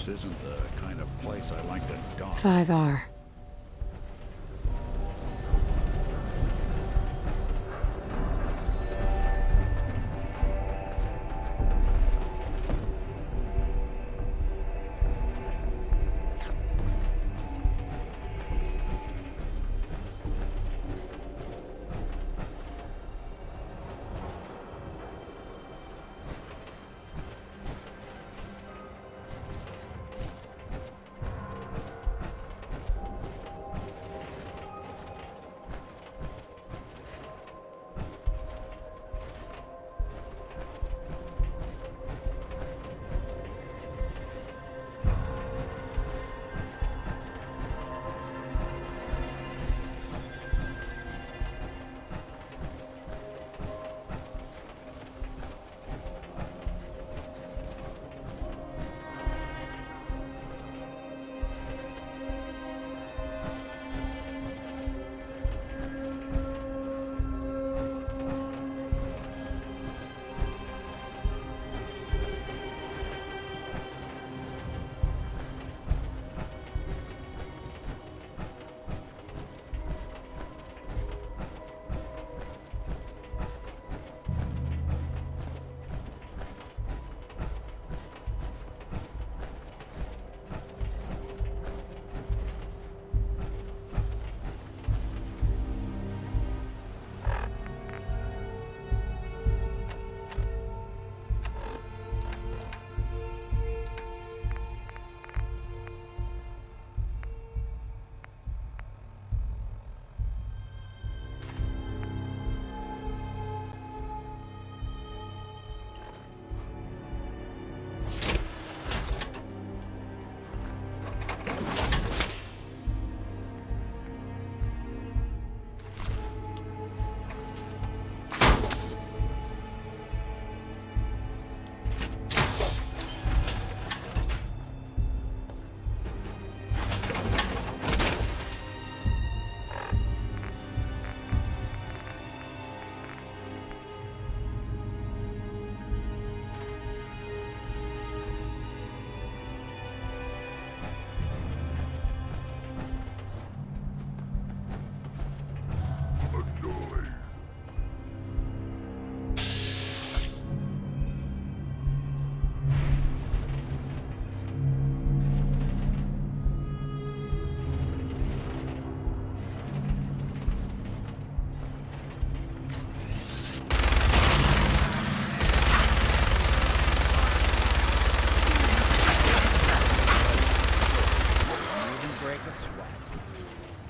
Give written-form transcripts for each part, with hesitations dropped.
This isn't the kind of place I like to dock. 5R.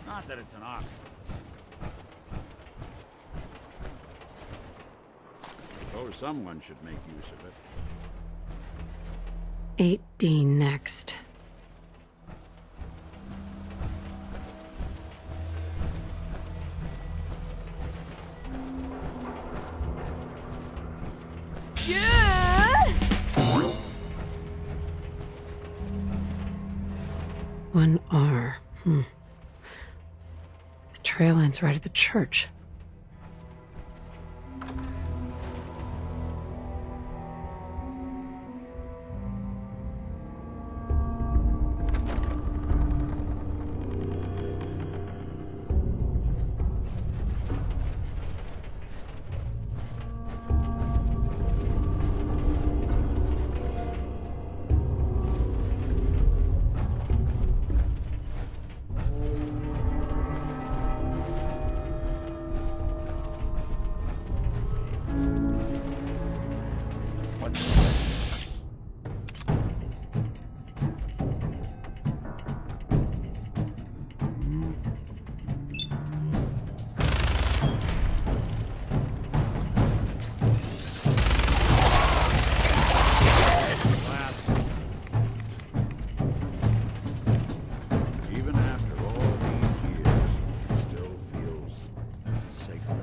Not that it's an option. Suppose someone should make use of it. 8D next. Yeah! 1R. The trail ends right at the church. Even after all these years, it still feels sacred.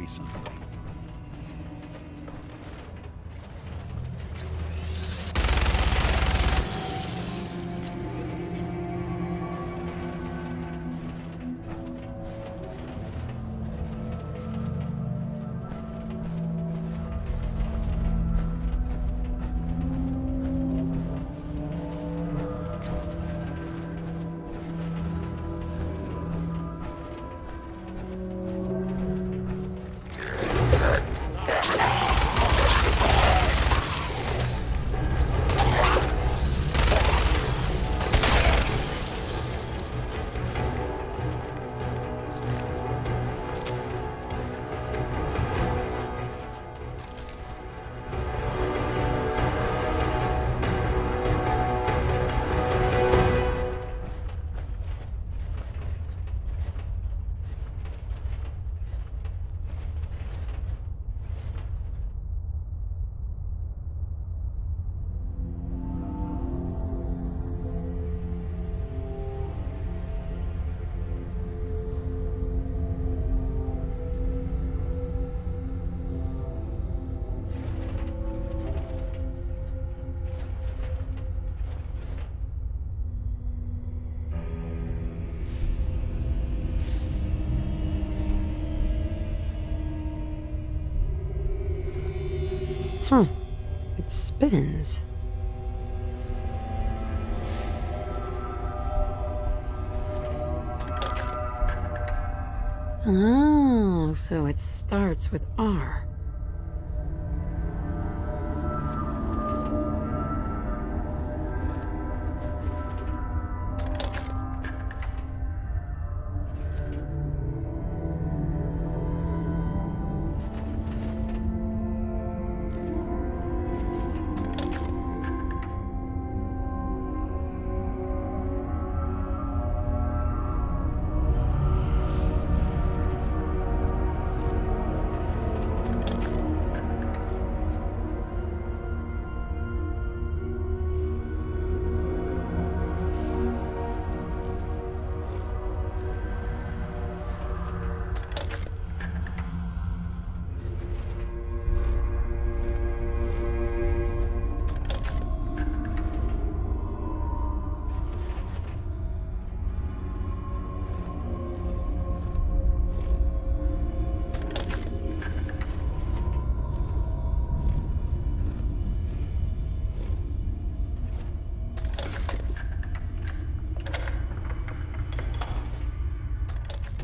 decently. Huh. It spins. Oh, so it starts with R.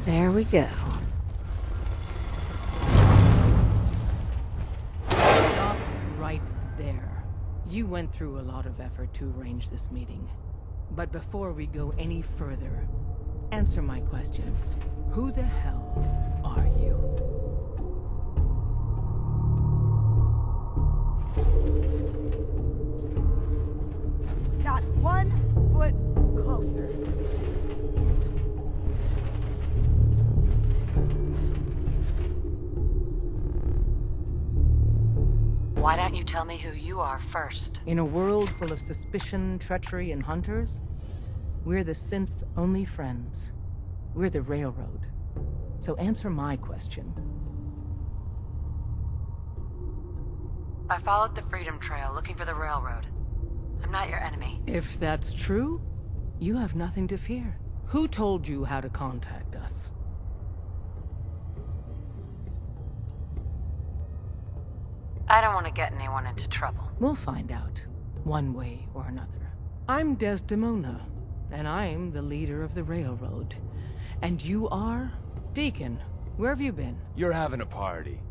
There we go. Stop right there. You went through a lot of effort to arrange this meeting. But before we go any further, answer my questions. Who the hell are you? Not 1 foot closer. Why don't you tell me who you are first? In a world full of suspicion, treachery, and hunters, we're the synth's only friends. We're the Railroad. So answer my question. I followed the Freedom Trail looking for the railroad. I'm not your enemy. If that's true, you have nothing to fear. Who told you how to contact us? I don't want to get anyone into trouble. We'll find out, one way or another. I'm Desdemona, and I'm the leader of the Railroad. And you are? Deacon, where have you been? You're having a party.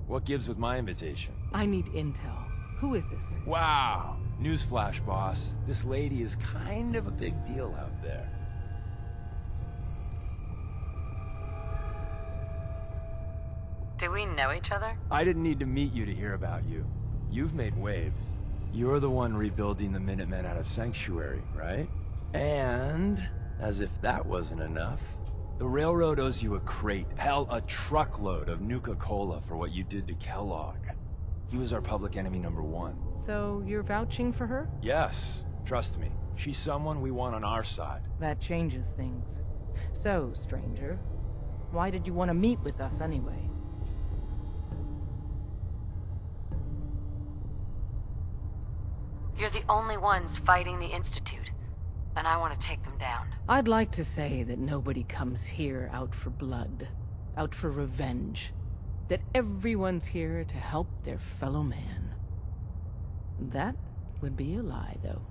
What gives with my invitation? I need intel. Who is this? Wow. Newsflash, boss. This lady is kind of a big deal out there. Do we know each other? I didn't need to meet you to hear about you. You've made waves. You're the one rebuilding the Minutemen out of Sanctuary, right? And, as if that wasn't enough, the Railroad owes you a crate, hell, a truckload of Nuka-Cola for what you did to Kellogg. He was our public enemy #1. So you're vouching for her? Yes, trust me. She's someone we want on our side. That changes things. So, stranger, why did you want to meet with us anyway? You're the only ones fighting the Institute, and I want to take them down. I'd like to say that nobody comes here out for blood, out for revenge. That everyone's here to help their fellow man. That would be a lie, though.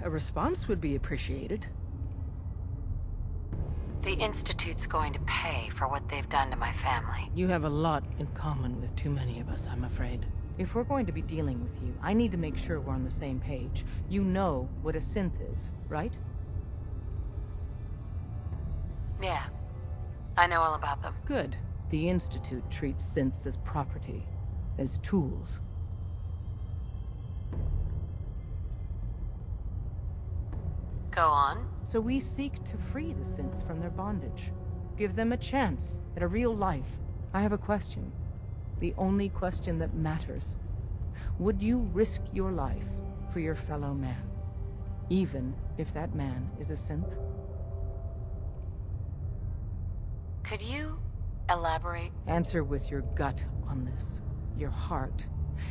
A response would be appreciated. The Institute's going to pay for what they've done to my family. You have a lot in common with too many of us, I'm afraid. If we're going to be dealing with you, I need to make sure we're on the same page. You know what a synth is, right? Yeah, I know all about them. Good. The Institute treats synths as property, as tools. Go on. So we seek to free the synths from their bondage. Give them a chance at a real life. I have a question. The only question that matters. Would you risk your life for your fellow man? Even if that man is a synth? Could you elaborate? Answer with your gut on this. Your heart.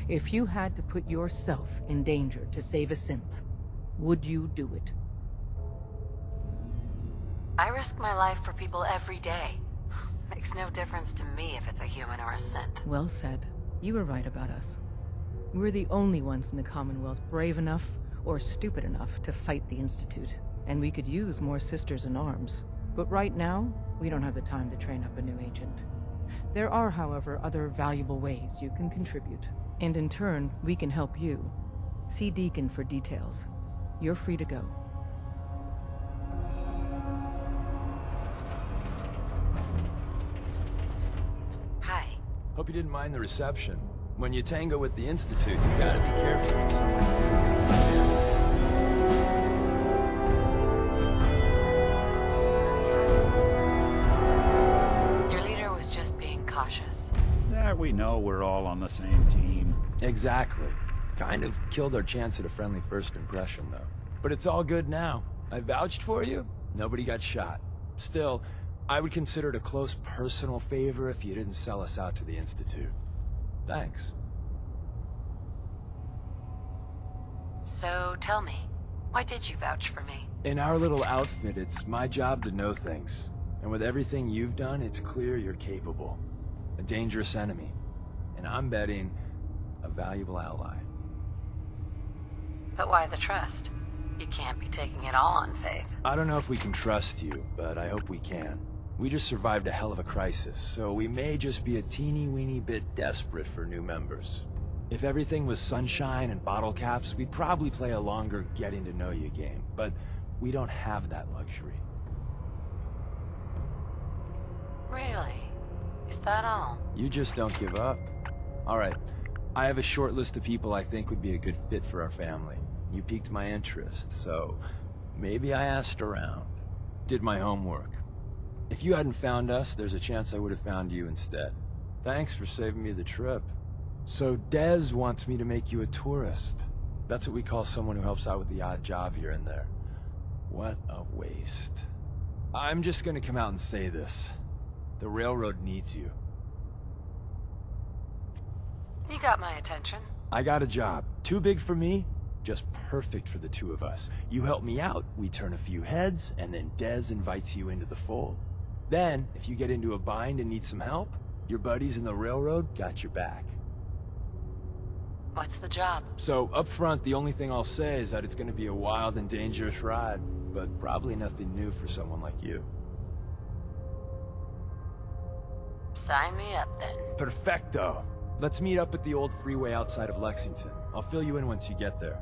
If you had to put yourself in danger to save a synth, would you do it? I risk my life for people every day. Makes no difference to me if it's a human or a synth. Well said. You were right about us. We're the only ones in the Commonwealth brave enough or stupid enough to fight the Institute. And we could use more sisters in arms. But right now, we don't have the time to train up a new agent. There are, however, other valuable ways you can contribute. And in turn, we can help you. See Deacon for details. You're free to go. Hi. Hope you didn't mind the reception. When you tango with the Institute, you gotta be careful with someone who gets on your Your leader was just being cautious. That we know we're all on the same team. Exactly. Kind of killed our chance at a friendly first impression, though. But it's all good now. I vouched for you. Nobody got shot. Still, I would consider it a close personal favor if you didn't sell us out to the Institute. Thanks. So tell me, why did you vouch for me? In our little outfit, it's my job to know things. And with everything you've done, it's clear you're capable. A dangerous enemy. And I'm betting a valuable ally. But why the trust? You can't be taking it all on faith. I don't know if we can trust you, but I hope we can. We just survived a hell of a crisis, so we may just be a teeny-weeny bit desperate for new members. If everything was sunshine and bottle caps, we'd probably play a longer getting-to-know-you game, but we don't have that luxury. Really? Is that all? You just don't give up. All right, I have a short list of people I think would be a good fit for our family. You piqued my interest, so maybe I asked around. Did my homework. If you hadn't found us, there's a chance I would have found you instead. Thanks for saving me the trip. So Dez wants me to make you a tourist. That's what we call someone who helps out with the odd job here and there. What a waste. I'm just gonna come out and say this. The railroad needs you. You got my attention. I got a job. Too big for me, just perfect for the two of us. You help me out, we turn a few heads, and then Dez invites you into the fold. Then, if you get into a bind and need some help, your buddies in the railroad got your back. What's the job? So, up front, the only thing I'll say is that it's gonna be a wild and dangerous ride, but probably nothing new for someone like you. Sign me up, then. Perfecto! Let's meet up at the old freeway outside of Lexington. I'll fill you in once you get there.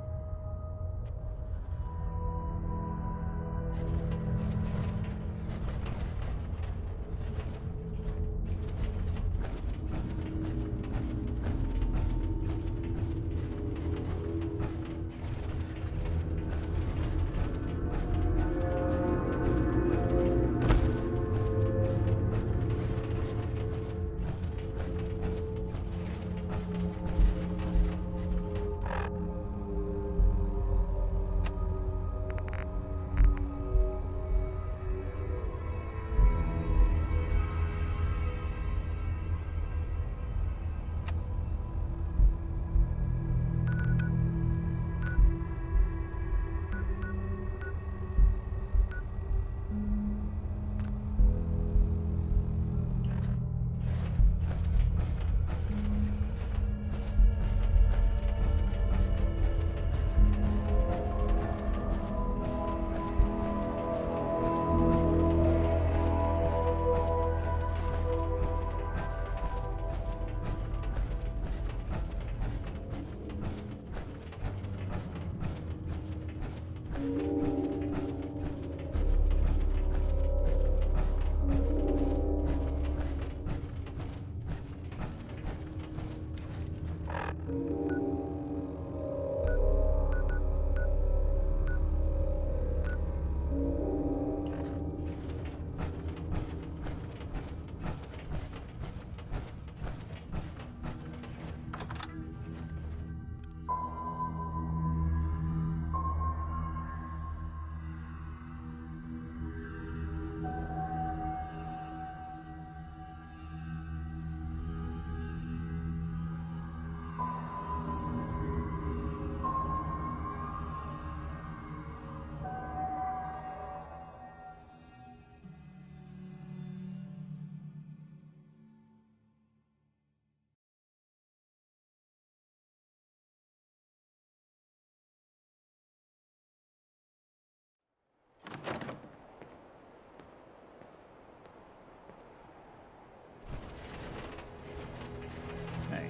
Hey,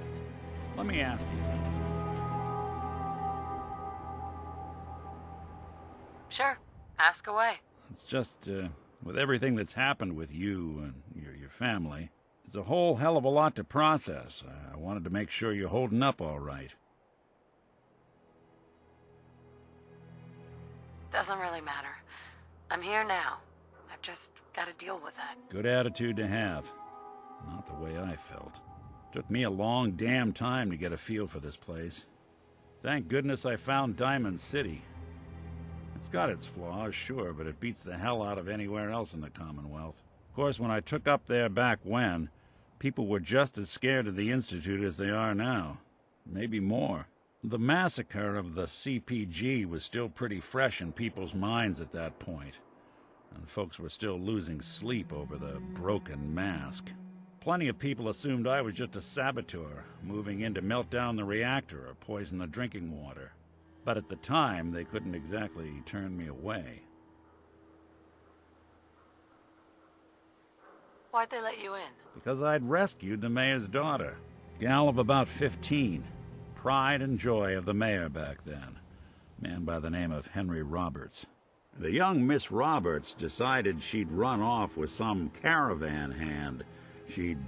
let me ask you something. Sure, ask away. It's just, with everything that's happened with you and your family, it's a whole hell of a lot to process. I wanted to make sure you're holding up all right. Doesn't really matter. I'm here now. I've just got to deal with that. Good attitude to have. Not the way I felt. Took me a long damn time to get a feel for this place. Thank goodness I found Diamond City. It's got its flaws, sure, but it beats the hell out of anywhere else in the Commonwealth. Of course, when I took up there back when, people were just as scared of the Institute as they are now. Maybe more. The massacre of the CPG was still pretty fresh in people's minds at that point, and folks were still losing sleep over the broken mask. Plenty of people assumed I was just a saboteur, moving in to melt down the reactor or poison the drinking water. But at the time, they couldn't exactly turn me away. Why'd they let you in? Because I'd rescued the mayor's daughter. Gal of about 15. Pride and joy of the mayor back then. Man by the name of Henry Roberts. The young Miss Roberts decided she'd run off with some caravan hand she'd,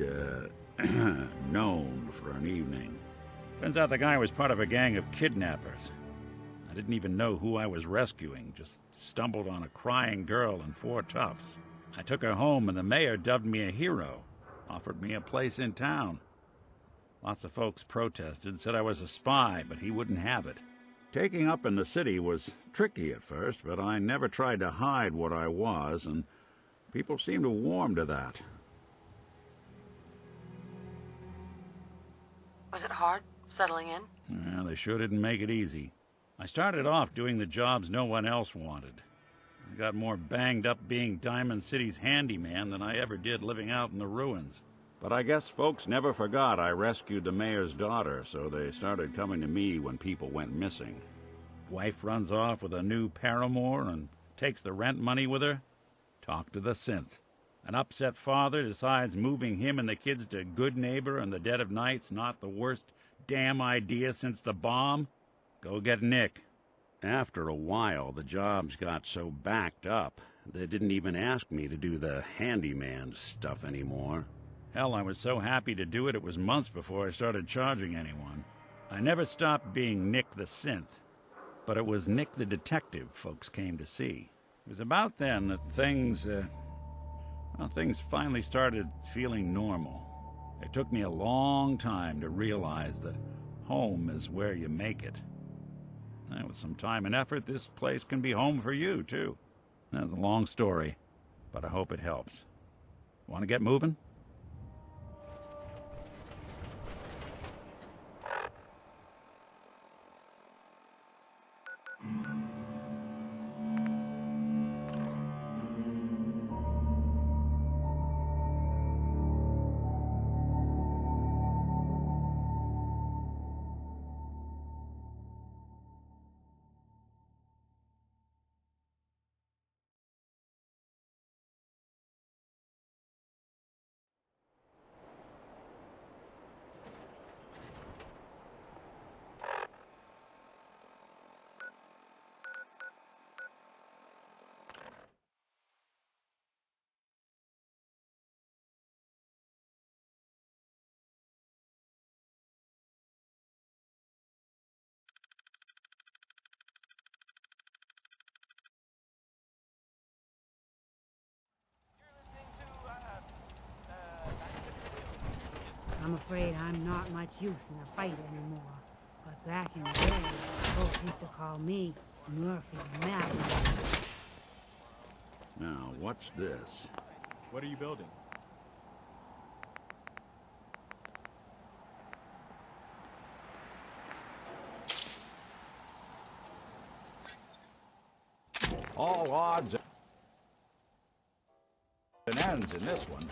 known for an evening. Turns out the guy was part of a gang of kidnappers. I didn't even know who I was rescuing, just stumbled on a crying girl and 4 toughs. I took her home and the mayor dubbed me a hero, offered me a place in town. Lots of folks protested, said I was a spy, but he wouldn't have it. Taking up in the city was tricky at first, but I never tried to hide what I was, and people seemed to warm to that. Was it hard, settling in? Yeah, they sure didn't make it easy. I started off doing the jobs no one else wanted. I got more banged up being Diamond City's handyman than I ever did living out in the ruins. But I guess folks never forgot I rescued the mayor's daughter, so they started coming to me when people went missing. Wife runs off with a new paramour and takes the rent money with her. Talk to the synth. An upset father decides moving him and the kids to Good Neighbor in the dead of night's not the worst damn idea since the bomb. Go get Nick. After a while, the jobs got so backed up, they didn't even ask me to do the handyman stuff anymore. Hell, I was so happy to do it, it was months before I started charging anyone. I never stopped being Nick the Synth, but it was Nick the Detective folks came to see. It was about then that things finally started feeling normal. It took me a long time to realize that home is where you make it. And with some time and effort, this place can be home for you, too. That's a long story, but I hope it helps. Want to get moving? I'm afraid I'm not much use in a fight anymore. But back in the day, folks used to call me Murphy Madness. Now, what's this? What are you building? All odds and ends in this one.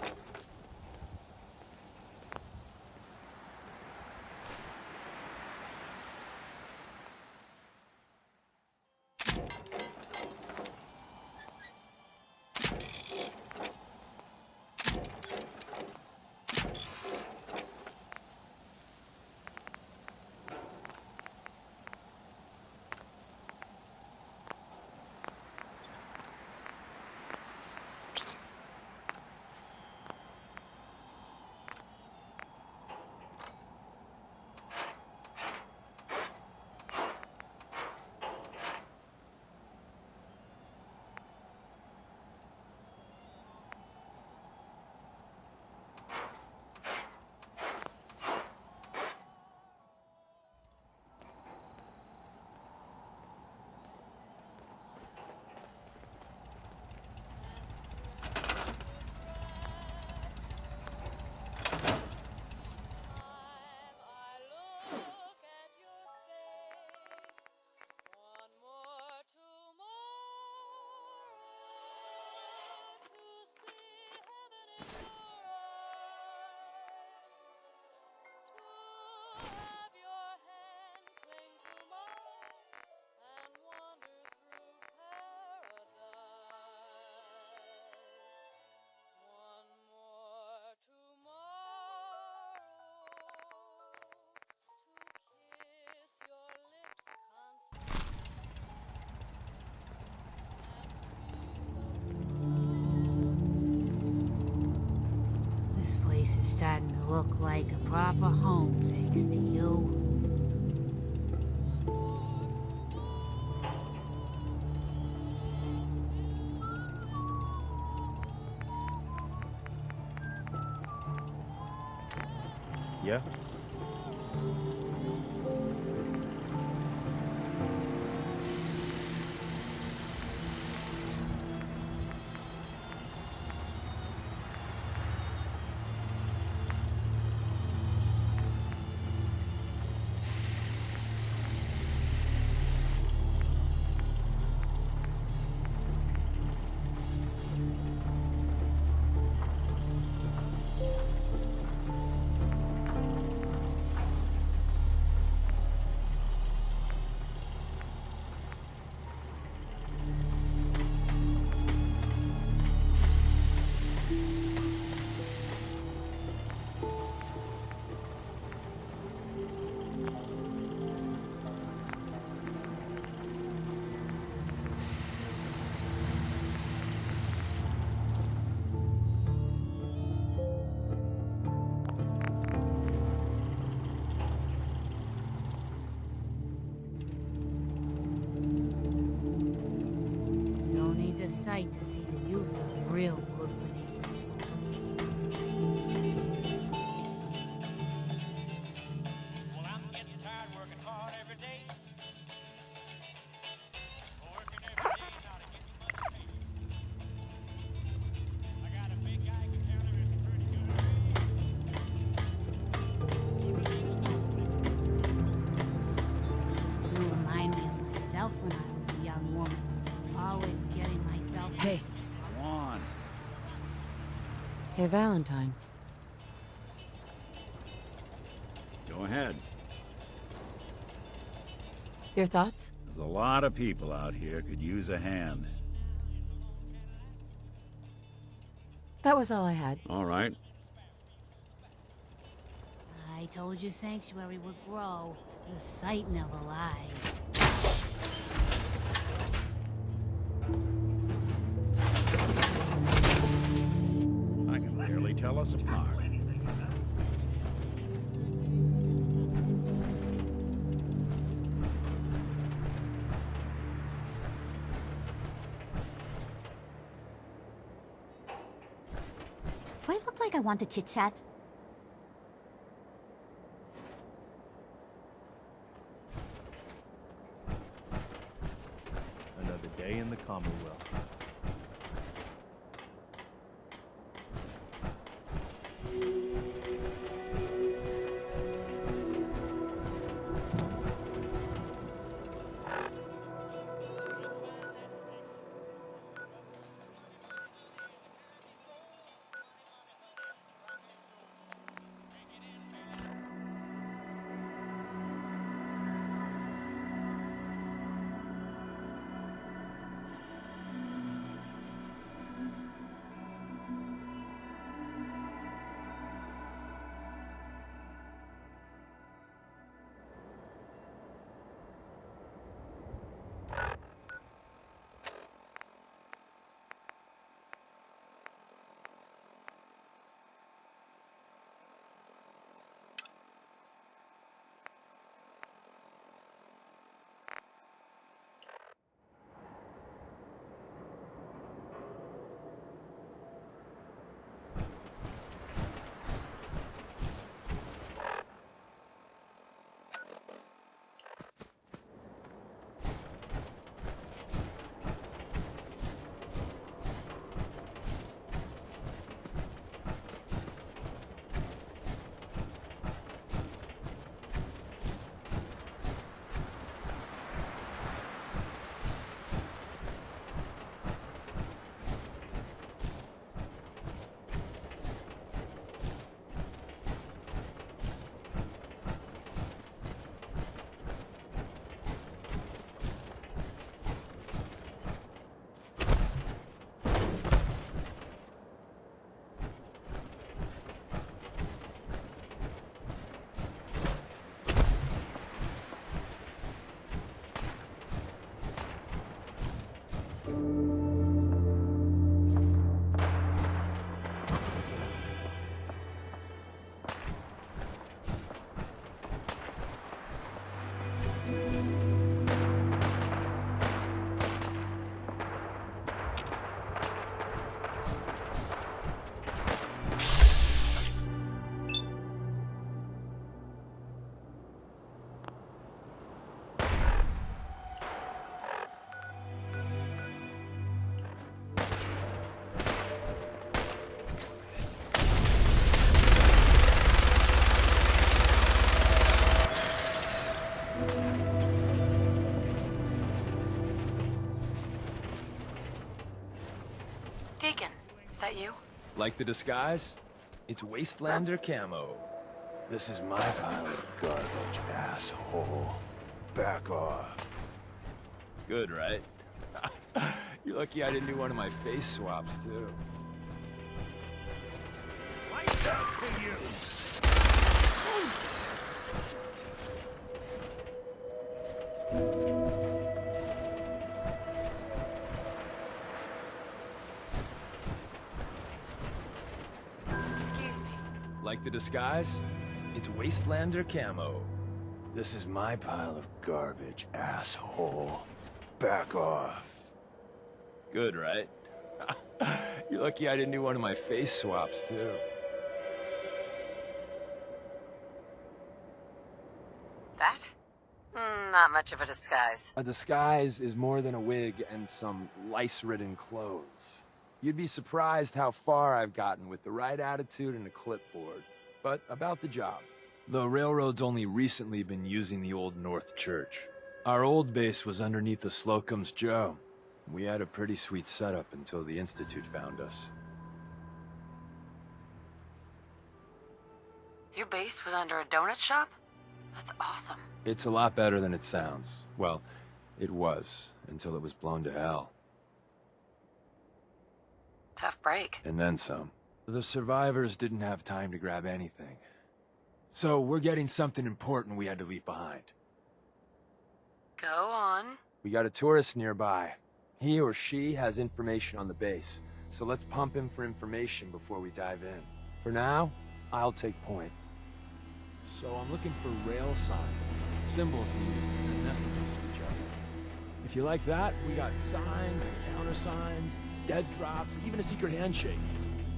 This place is starting to look like a proper home, thanks to you. Yeah? No need the sight to see that you've done real good for these people. Well, I'm getting tired working hard every day. Working every day not to get me much pay. I got a big Geiger counter, it's a pretty good You remind me of myself when I was a young woman. Always getting myself... Hey. Go on. Hey, Valentine. Go ahead. Your thoughts? There's a lot of people out here could use a hand. That was all I had. All right. I told you Sanctuary would grow. The sight never lies. I can barely tell us apart. Do I look like I want to chit-chat? Another day in the Commonwealth. that you? Like the disguise? It's Wastelander camo. This is my pile of garbage, asshole. Back off. Good, right? You're lucky I didn't do one of my face swaps, too. Lights out for you! Excuse me. Like the disguise? It's Wastelander camo. This is my pile of garbage, asshole. Back off. Good, right? You're lucky I didn't do one of my face swaps, too. That? Not much of a disguise. A disguise is more than a wig and some lice-ridden clothes. You'd be surprised how far I've gotten with the right attitude and a clipboard. But about the job. The railroad's only recently been using the Old North Church. Our old base was underneath the Slocum's Joe. We had a pretty sweet setup until the Institute found us. Your base was under a donut shop? That's awesome. It's a lot better than it sounds. Well, it was, until it was blown to hell. Tough break. And then some. The survivors didn't have time to grab anything. So we're getting something important we had to leave behind. Go on. We got a tourist nearby. He or she has information on the base, so let's pump him for information before we dive in. For now, I'll take point. So I'm looking for rail signs, symbols we use to send messages to each other. If you like that, we got signs and countersigns, dead drops, even a secret handshake.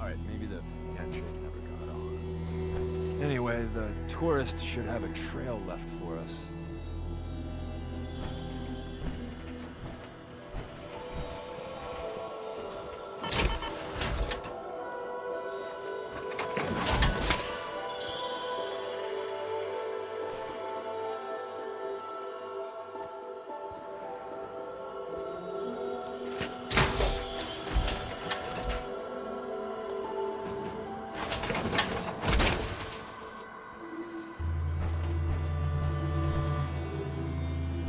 All right, maybe the handshake never got on. Anyway, the tourist should have a trail left for us.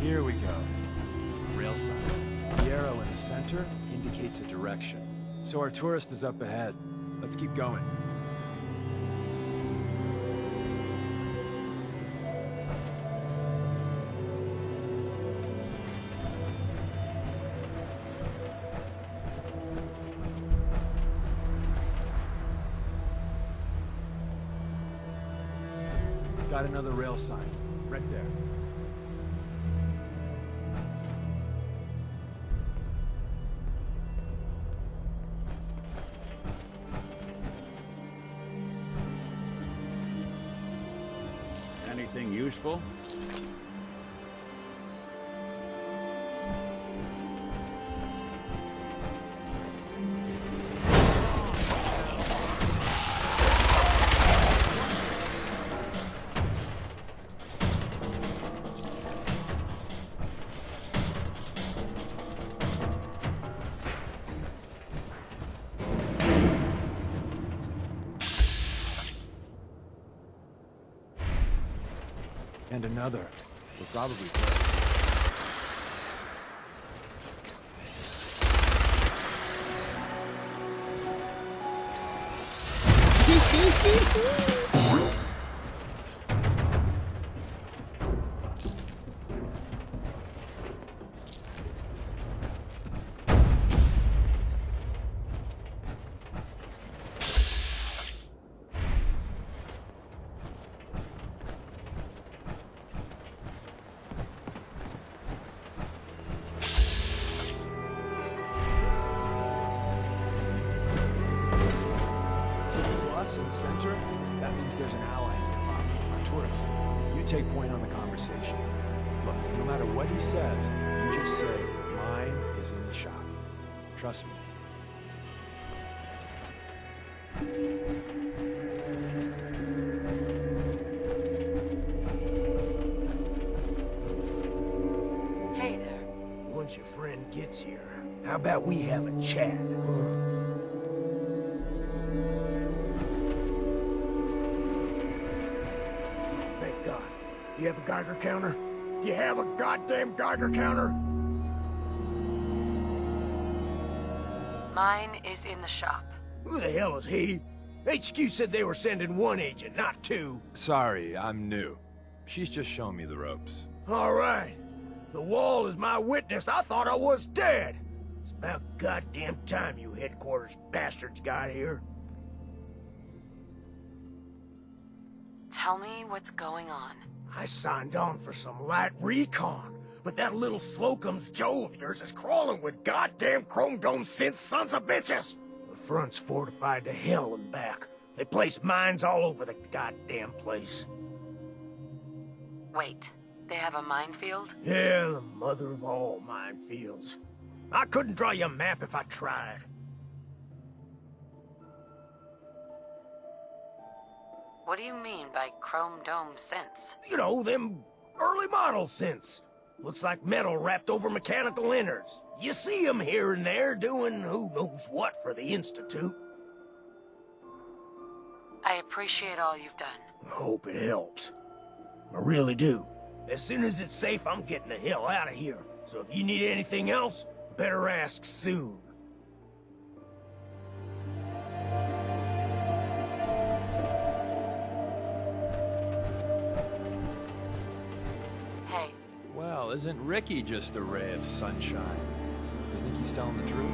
Here we go. Rail sign. The arrow in the center indicates a direction. So our tourist is up ahead. Let's keep going. Got another rail sign. Right there. Anything useful? And another. We're probably good. In the center, that means there's an ally nearby, our tourist. You take point on the conversation. Look, no matter what he says, you just say, mine is in the shop. Trust me. Hey there. Once your friend gets here, how about we have a chat, huh? You have a Geiger counter? You have a goddamn Geiger counter? Mine is in the shop. Who the hell is he? HQ said they were sending one agent, not two. Sorry, I'm new. She's just showing me the ropes. All right. The wall is my witness. I thought I was dead. It's about goddamn time you headquarters bastards got here. Tell me what's going on. I signed on for some light recon, but that little Slocum's Joe of yours is crawling with goddamn chrome dome synth sons of bitches. The front's fortified to hell and back. They placed mines all over the goddamn place. Wait, they have a minefield? Yeah, the mother of all minefields. I couldn't draw you a map if I tried. What do you mean by chrome dome synths? You know, them early model synths. Looks like metal wrapped over mechanical innards. You see them here and there doing who knows what for the Institute. I appreciate all you've done. I hope it helps. I really do. As soon as it's safe, I'm getting the hell out of here. So if you need anything else, better ask soon. Hey, Well, isn't Ricky just a ray of sunshine? You think he's telling the truth?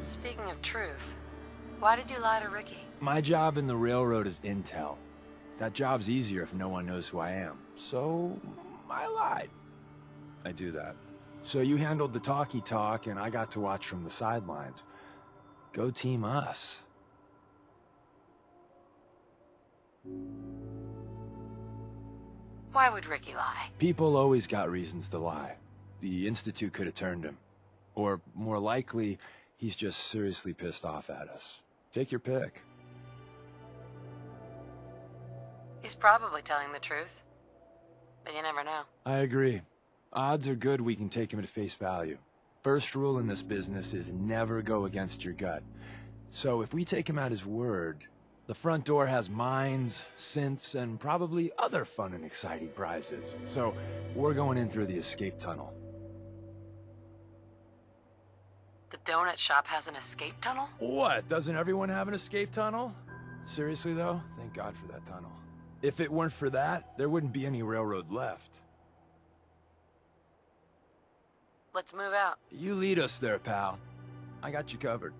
speaking of truth, why did you lie to Ricky? My job in the railroad is intel. That job's easier if no one knows who I am. So, I lied. I do that. So you handled the talkie talk, and I got to watch from the sidelines. Go team us. Why would Ricky lie? People always got reasons to lie. The Institute could have turned him. Or, more likely, he's just seriously pissed off at us. Take your pick. He's probably telling the truth. But you never know. I agree. Odds are good we can take him at face value. First rule in this business is never go against your gut. So if we take him at his word, the front door has mines, synths, and probably other fun and exciting prizes. So we're going in through the escape tunnel. The donut shop has an escape tunnel? What? Doesn't everyone have an escape tunnel? Seriously though, thank God for that tunnel. If it weren't for that, there wouldn't be any railroad left. Let's move out. You lead us there, pal. I got you covered.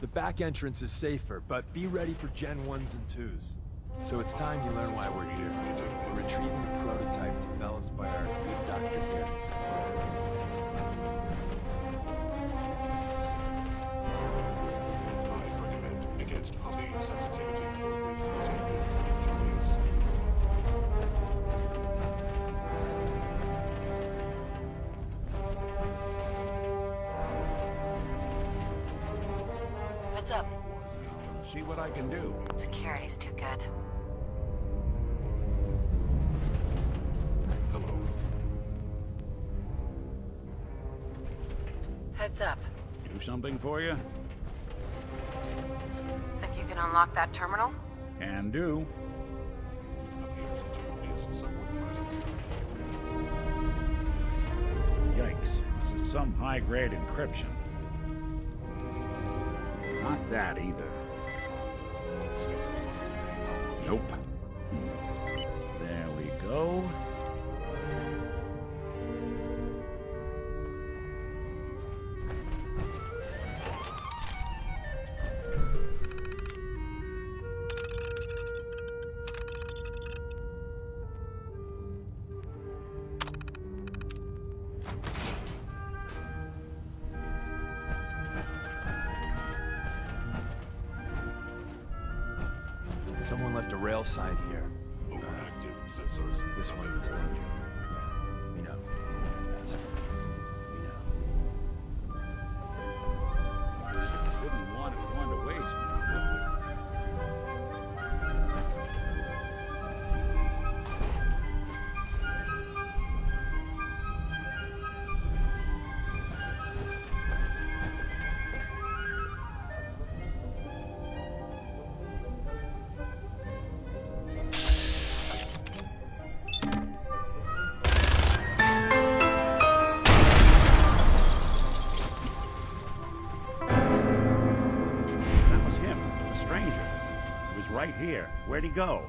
The back entrance is safer, but be ready for Gen 1s and 2s. So it's time you learn why we're here. We're retrieving a prototype developed by our good Dr. Garrett. I recommend against hostile sensitivity. Heads up. See what I can do. Security's too good. Hello. Heads up. Do something for you? Think you can unlock that terminal? Can do. Appears to is somewhat present. Yikes. This is some high-grade encryption. Not that either. Nope. There we go. Someone left a rail sign here. Overactive sensors. This one means danger. Yeah, we know. We know. Wouldn't want it going to waste now, that was him, the stranger. He was right here. Where'd he go?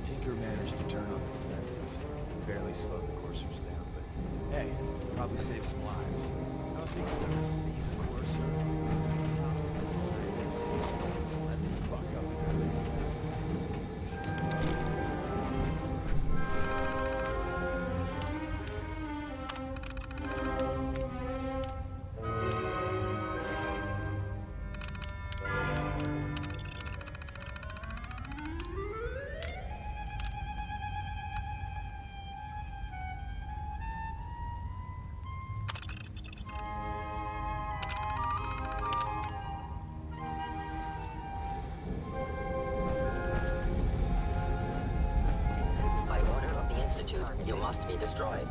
Tinker managed to turn on the defenses. Barely slowed the coursers down, but hey, probably saved some lives. I don't think I've ever seen a courser. Let's fuck up there. By order of the Institute, you must be destroyed.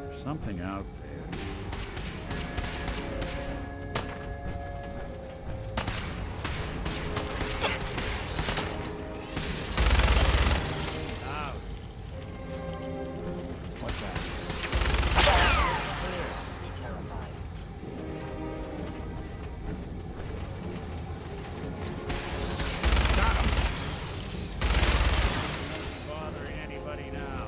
There's something out there. What's that? Be terrified. Got him! Bothering anybody now?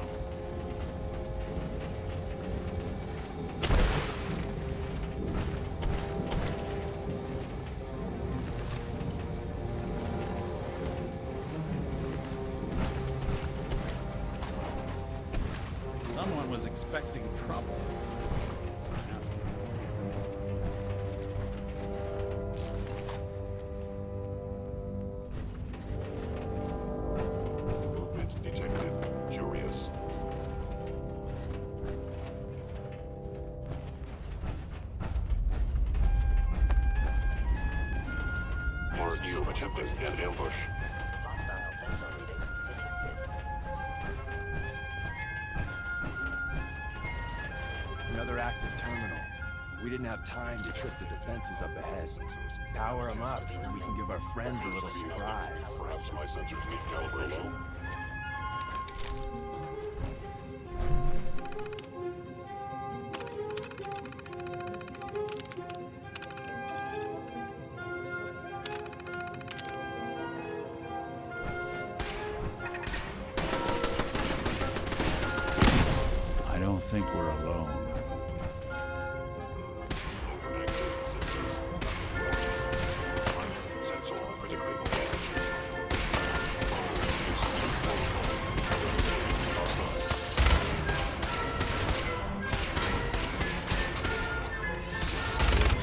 Attempted an ambush. Hostile sensor reading detected. Another active terminal. We didn't have time to trip the defenses up ahead. Power them up, and we can give our friends a little surprise. Perhaps my sensors need calibration. I don't think we're alone. Overactive sensors. Sensor critically damaged.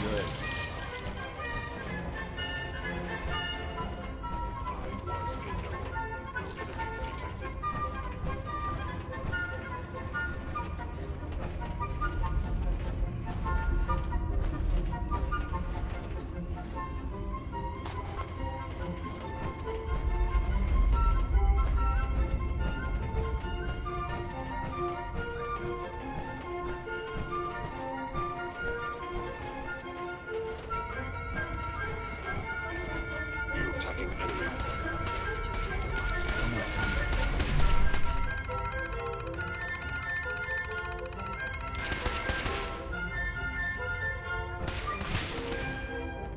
Good. I was in error. Enemy detected. You're attacking enemy.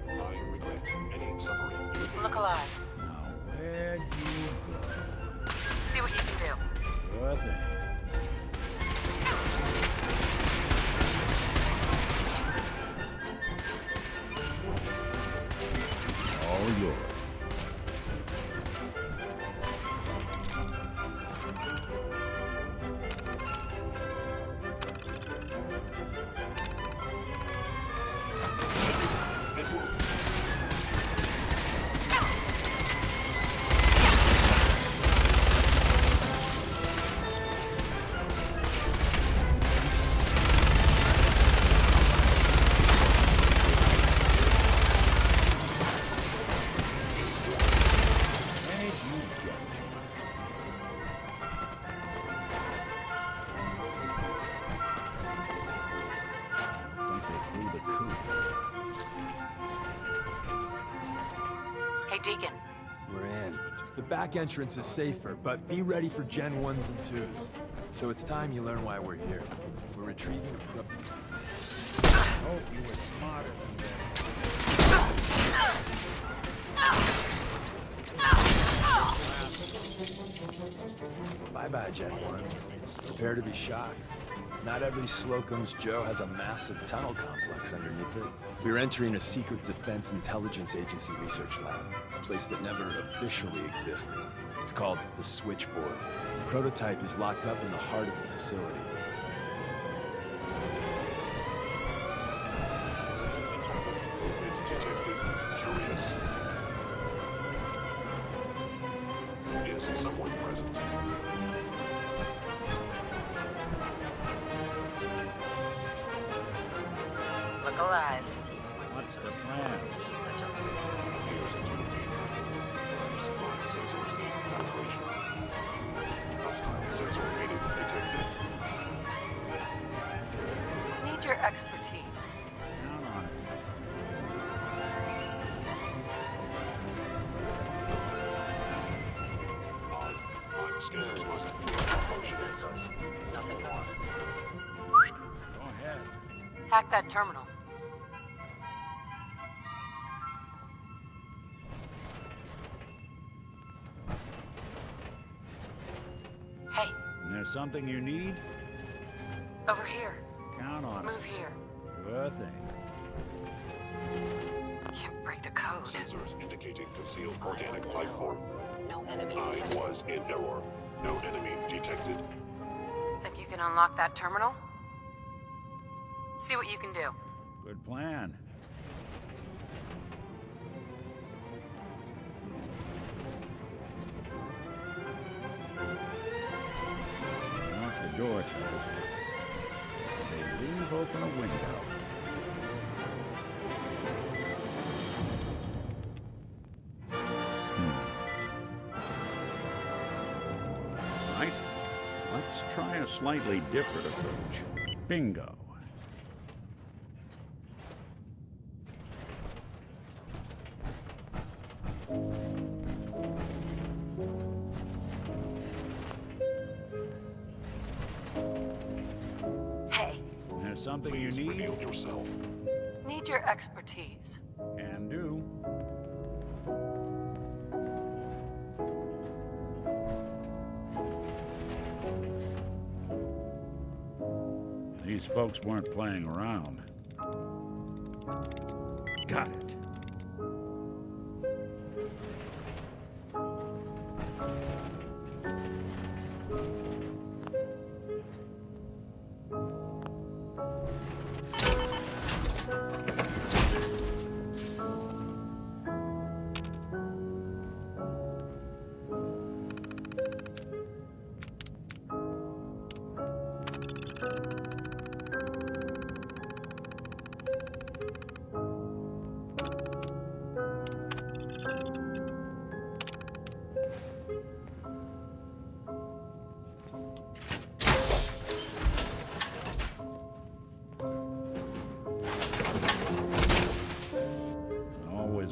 I regret any suffering you may Look alive. Now, where'd you go? See what you can do. Sure thing. All yours. Good work. Where'd you go? Think they flew the coop. Hey, Deacon. We're in. The back entrance is safer, but be ready for Gen 1s and 2s. So it's time you learn why we're here. We're retrieving a pro... Hope you were smarter than this. Bye-bye, Gen 1s. Prepare to be shocked. Not every Slocum's Joe has a massive tunnel complex underneath it. We're entering a secret Defense Intelligence Agency research lab, a place that never officially existed. It's called the Switchboard. The prototype is locked up in the heart of the facility. Detected. Detected. Curious. Is someone present? Look alive. What's the plan? Needs adjustment. Here's a GP. Supply sensors need calibration. Hostile sensor rating detected. Need your expertise. Count on it. My scanners must malfunction. Sensors. Nothing more. Go ahead. Hack that terminal. Hey, There's something you need? over here. Count on it. Move here. Sure thing. Can't break the code. Sensors indicating concealed organic life form. No enemy I detected. was in error. No enemy detected. Think you can unlock that terminal? See what you can do. Good plan. Lock the door, Charlie. They leave open a window. slightly different approach. Bingo. Hey, There's something you need? yourself. need your expertise. Can do. These folks weren't playing around. Got it.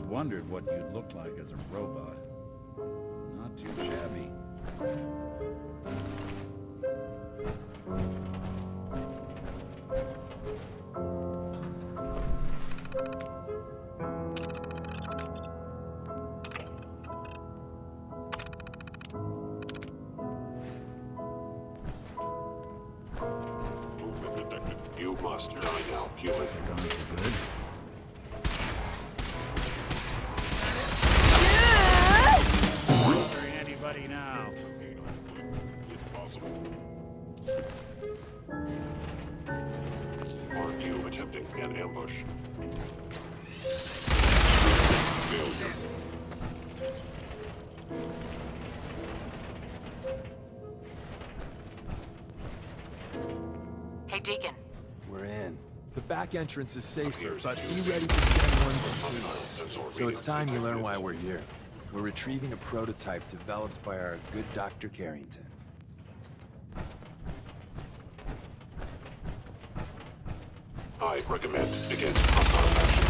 Wondered what you'd look like as a robot. Not too shabby. Movement detected. You must die now, human. They're gone for good. Anybody now? If possible. Are you attempting an ambush? Failure. Hey, Deacon. We're in. The back entrance is safer, Appears but to be be ready for Gen 1s and hostile 2s. sensor So it's readings time you learn detected. why we're here. We're retrieving a prototype developed by our good Dr. Carrington. I recommend against hostile action.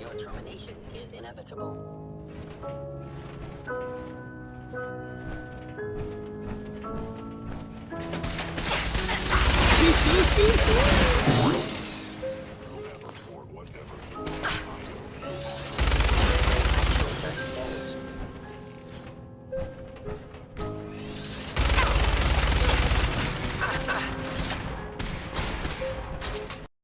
Your termination is inevitable.